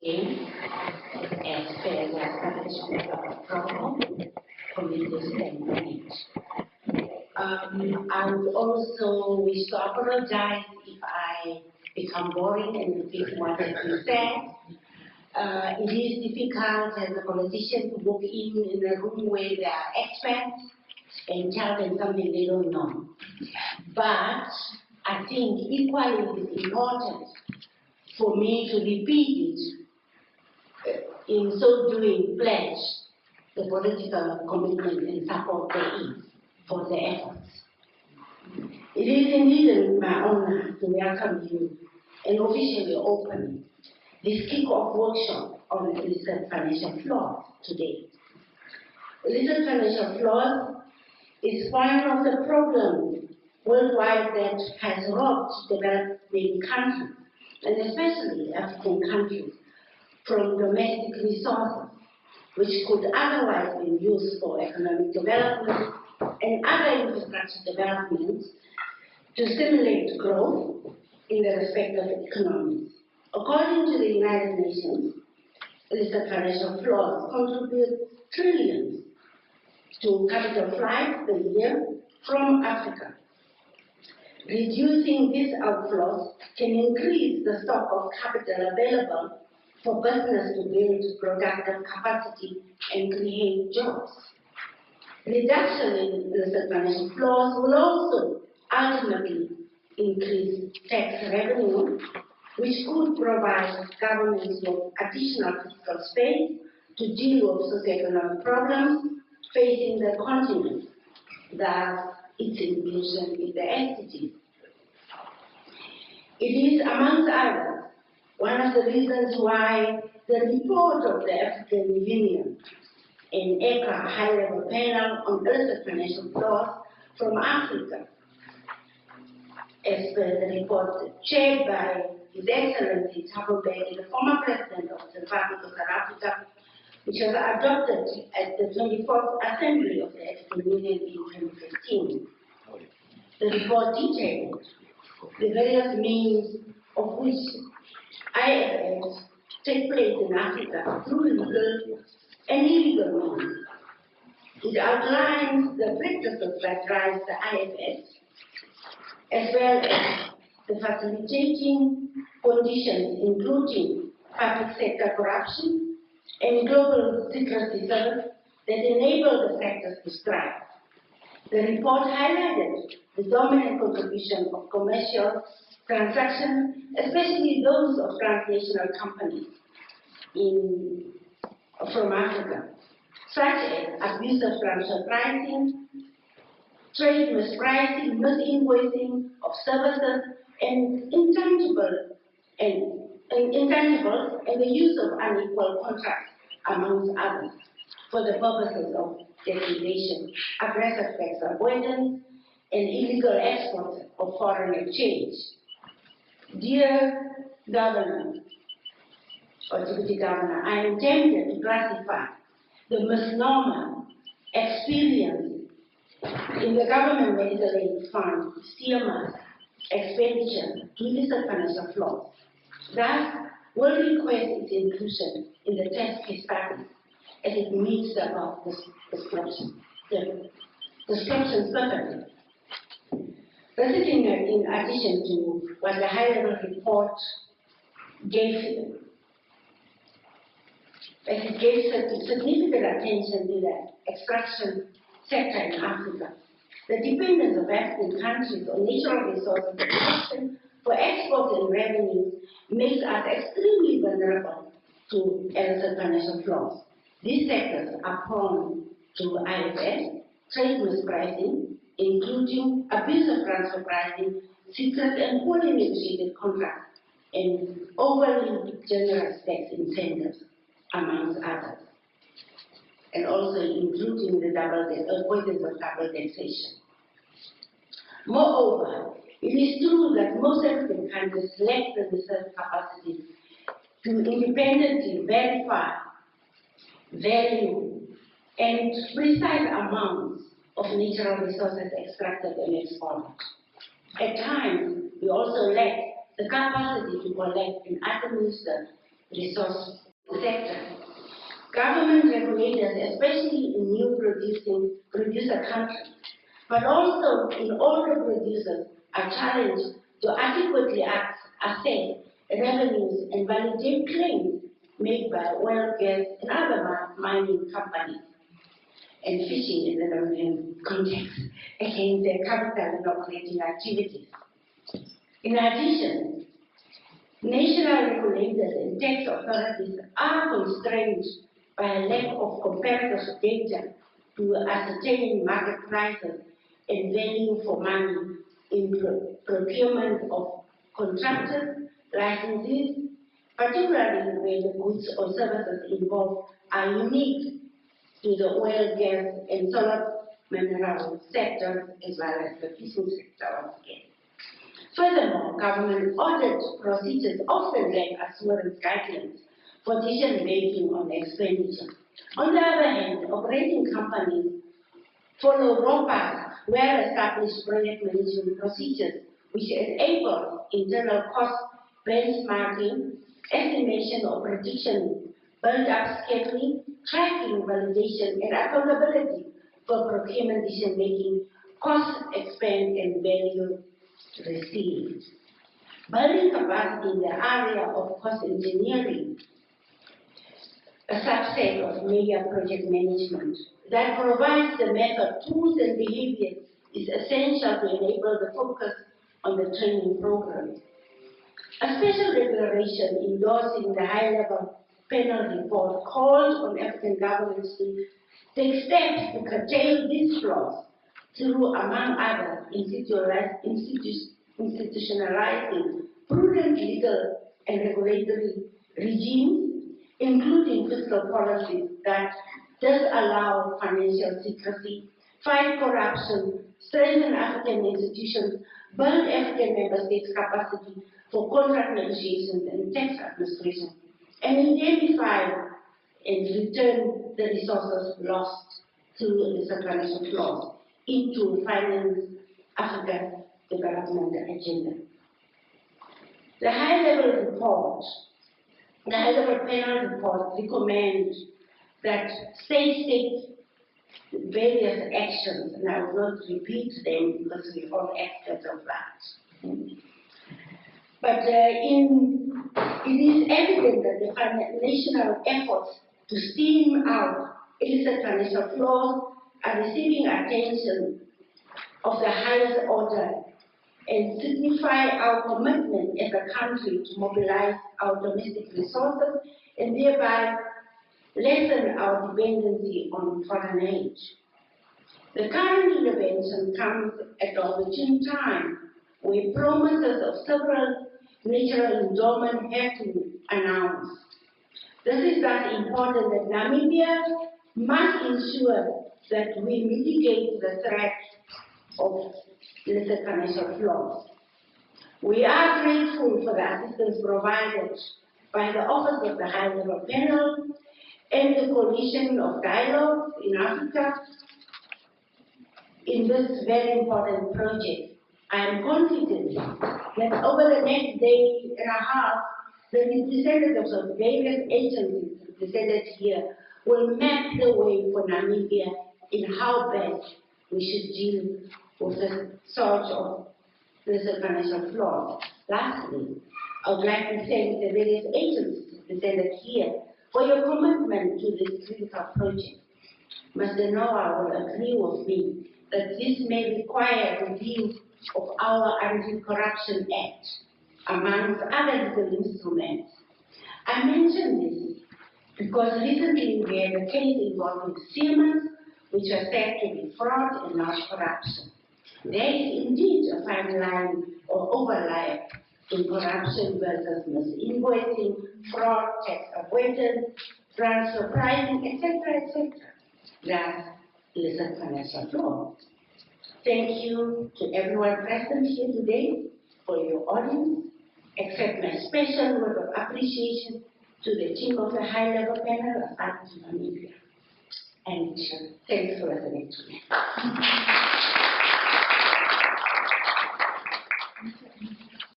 in as per the establishment of a protocol for leaders and manage. I would also wish to apologize if I become boring and repeat what has been said. It is difficult as a politician to walk in a room where there are experts and tell them something they don't know. But I think equally it is important for me to repeat it, in so doing pledge the political commitment and support there is for the efforts. It is indeed my honor to welcome you and officially open this kick-off workshop on illicit financial flows today. Illicit financial flows is one of the problems worldwide that has robbed developing countries, and especially African countries, from domestic resources, which could otherwise be used for economic development and other infrastructure developments to stimulate growth in the respective economies. According to the United Nations, illicit financial flows contribute trillions to capital flight per year from Africa. Reducing these outflows can increase the stock of capital available for business to build productive capacity and create jobs. Reduction in illicit financial flows will also ultimately increase tax revenue, which could provide governments with additional fiscal space to deal with socioeconomic problems facing the continent, thus its inclusion in the SDGs. It is, amongst others, one of the reasons why the report of the African Union and ECA high-level panel on illicit financial flows from Africa, as per the report chaired by His Excellency Thabo Mbeki, the former president of the Republic of South Africa, which was adopted at the 24th Assembly of the African Union in 2015. The report detailed the various means of which IFFs take place in Africa through legal and illegal means. It outlines the practices that drive the IFFs, as well as the facilitating conditions, including public sector corruption and global secrecy service that enable the sectors to thrive. The report highlighted the dominant contribution of commercial transactions, especially those of transnational companies from Africa, such as abusive transfer pricing, trade mispricing, misinvoicing of services, and intangibles, and the use of unequal contracts, amongst others, for the purposes of evasion, aggressive tax avoidance, and illegal export of foreign exchange. Dear Governor, or Deputy Governor, I am tempted to classify the misnomer experience in the government medical aid fund CMS expenditure to illicit financial flows. Thus, will request its inclusion in the test case studies as it meets the above description. The description perfectly. This is in addition to what the high-level report gave, as it gave significant attention to the extraction sector in Africa. The dependence of African countries on natural resources production for export and revenues makes us extremely vulnerable to illicit financial flows. These sectors are prone to IFFs, trade mispricing, including abusive transfer pricing, secret and poorly negotiated contracts, and overly generous tax incentives, amongst others, and also including the avoidance of double taxation. Moreover, it is true that most African countries lack the research capacity to independently verify, value, and precise amounts of natural resources extracted and exported. At times, we also lack the capacity to collect and administer resource sector. Government regulators, especially in new producer countries, but also in older producers, are challenged to adequately assess revenues and validate claims made by oil, gas, and other mining companies and fishing in the Namibian context against their capital and operating activities. In addition, national regulators and tax authorities are constrained by a lack of comparative data to ascertain market prices and value for money in procurement of contractors, licenses, particularly where the goods or services involved are unique to the oil, gas, and solar mineral sectors, as well as the fishing sector once again. Furthermore, government audit procedures often lack assurance guidelines for decision-making on expenditure. On the other hand, operating companies follow robust, well-established project management procedures which enable internal cost benchmarking, estimation or prediction, build-up scheduling, tracking, validation, and accountability for procurement decision-making, cost, expense, and value received. Building capacity in the area of cost engineering, a subset of media project management that provides the method, tools, and behaviors is essential to enable the focus on the training program. A special declaration endorsing the high-level panel report called on African governments to take steps to curtail these flaws through, among others, institutionalizing prudent legal and regulatory regimes, including fiscal policies that does allow financial secrecy, fight corruption, strengthen African institutions, build African member states' capacity for contract negotiations and tax administration, and identify and return the resources lost through the separation clause into finance Africa's development agenda. The high-level panel report recommends that states take various actions, and I will not repeat them because we're all experts of that. But it is evident that the national efforts to stem out illicit financial flows are receiving attention of the highest order and signify our commitment as a country to mobilize our domestic resources and thereby lessen our dependency on foreign aid. The current intervention comes at an opportune time where promises of several natural endowments have been announced. This is thus important that Namibia must ensure that we mitigate the threat of illicit financial flows. We are grateful for the assistance provided by the Office of the High-Level Panel and the Coalition of Dialogue in Africa in this very important project. I am confident that over the next day and a half, the representatives of various agencies represented here will map the way for Namibia in how best we should deal with the source of illicit financial flows. Lastly, I would like to thank the various agencies represented here for your commitment to this critical project. Mr. Noah will agree with me that this may require review of our Anti-Corruption Act, amongst other legal instruments. I mention this because recently we had a case involving Siemens, which was said to be fraud and not corruption. There is indeed a fine line or overlap in corruption versus misinvoicing, fraud, tax avoidance, transfer pricing, etc., etc. That's illicit financial flow. Thank you to everyone present here today for your audience. Accept my special word of appreciation to the team of the High-Level Panel of Namibia. And thanks for listening to me.